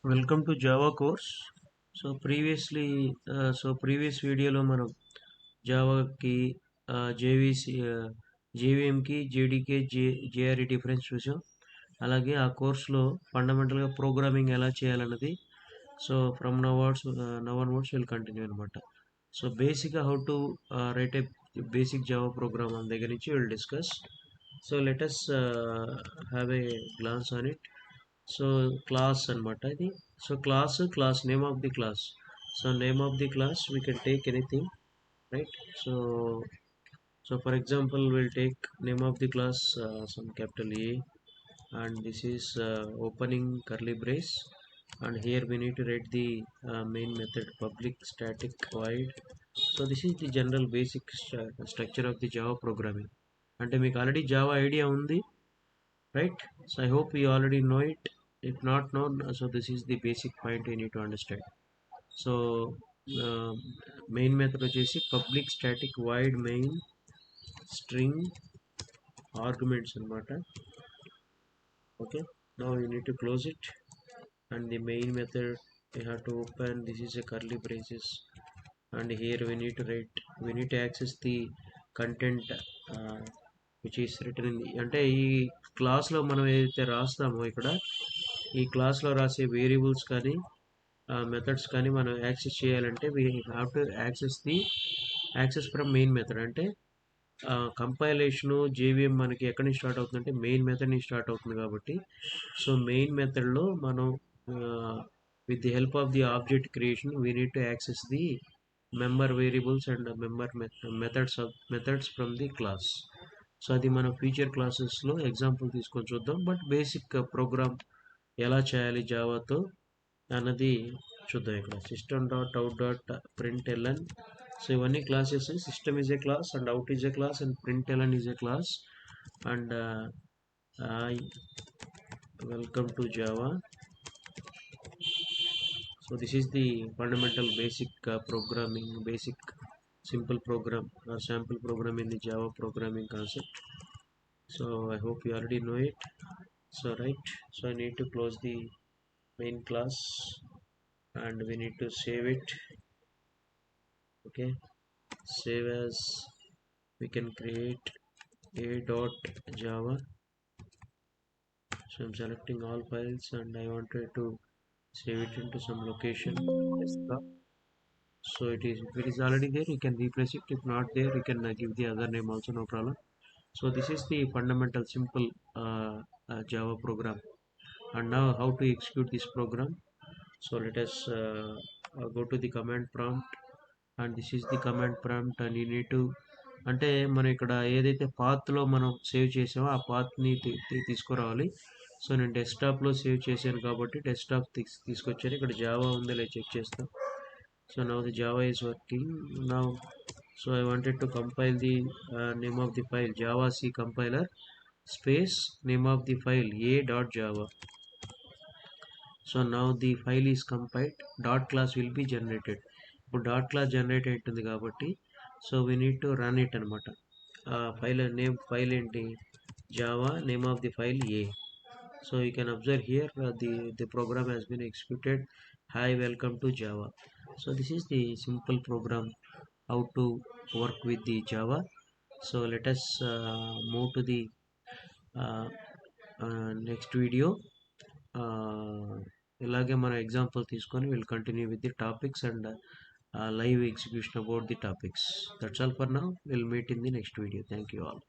Welcome to Java course. Previous video లో మనం జావాకి JVC జేవీఎంకి JDK JRE difference చూసాం. అలాగే ఆ కోర్సులో ఫండమెంటల్గా ప్రోగ్రామింగ్ ఎలా చేయాలన్నది from now onwards will continue అనమాట. సో బేసిక్గా how to right A basic Java programme అని దగ్గర నుంచి will discuss. So let us have a glance on it. So class అనమాట ఇది. So class name of the class. So name of the class we can take anything, right? So for example we'll take name of the class some capital A, and this is opening curly brace, and here we need to write the main method public static void. So this is the general basic structure of the Java programming. అంటే మీకు already Java idea ఉంది, right? So I hope you already know it. If not known, so this is the basic point you need to understand. So main method వచ్చేసి public static void main string arguments అనమాట. Okay, now you need to close it, and the main method you have to open. This is a curly braces, and here we need to access the content which is written in the, అంటే ఈ క్లాస్లో మనం ఏదైతే రాస్తామో ఇక్కడ ఈ క్లాస్లో రాసే వేరియబుల్స్ కానీ మెథడ్స్ కానీ మనం యాక్సెస్ చేయాలంటే we have to access from main method. అంటే కంపైలేషను జేవిఎం మనకి ఎక్కడి నుంచి స్టార్ట్ అవుతుందంటే మెయిన్ మెథడ్ నుంచి స్టార్ట్ అవుతుంది కాబట్టి, సో మెయిన్ మెథడ్లో మనం with the help of the object creation we need to access the member variables and member methods from the class. So అది మనం ఫ్యూచర్ క్లాసెస్లో ఎగ్జాంపుల్ తీసుకొని చూద్దాం. బట్ బేసిక్ ప్రోగ్రామ్ ఎలా చేయాలి జావాతో అన్నది చూద్దాం. ఇక్కడ system.out.println. సో ఇవన్నీ classes. System is a class, and out is a class, and println is a class. And welcome to Java. So this is the fundamental basic programming, basic simple program or sample program in the Java programming concept. So I hope you already know it. So I need to close the main class and we need to save it. Okay, save as. We can create a.java. So I'm selecting all files and I wanted to save it into some location, desktop. So if it is already there, you can replace it. If not there, you can give the other name also, no problem. So this is the fundamental simple Java program. And now how to execute this program. So let us go to the command prompt, and this is the command prompt, and you need to, అంటే మనం ఇక్కడ ఏదైతే పాత్లో మనం save చేసామో ఆ పాత్ని తీసుకురావాలి. So నేను డెస్క్టాప్లో save చేశాను కాబట్టి డెస్క్టాప్ తీసుకొచ్చాను. ఇక్కడ జావా ఉందో లేదో చెక్ చేస్తాం. So now the Java is working now. So I wanted to compile the name of the file java c compiler space name of the file a.java. So now the file is compiled. Dot class will be generated. ఇప్పుడు dot class generate అవుతుంది కాబట్టి so we need to run it అనమాట. File ఏంటి, Java, name of the file A. So you can observe here the program has been executed. Hi, welcome to Java. So this is the simple program how to work with the Java. So let us move to the next video. ఇలాగే మన example తీసుకొని will continue with the topics and live execution about the topics. That's all for now. We'll meet in the next video. Thank you all.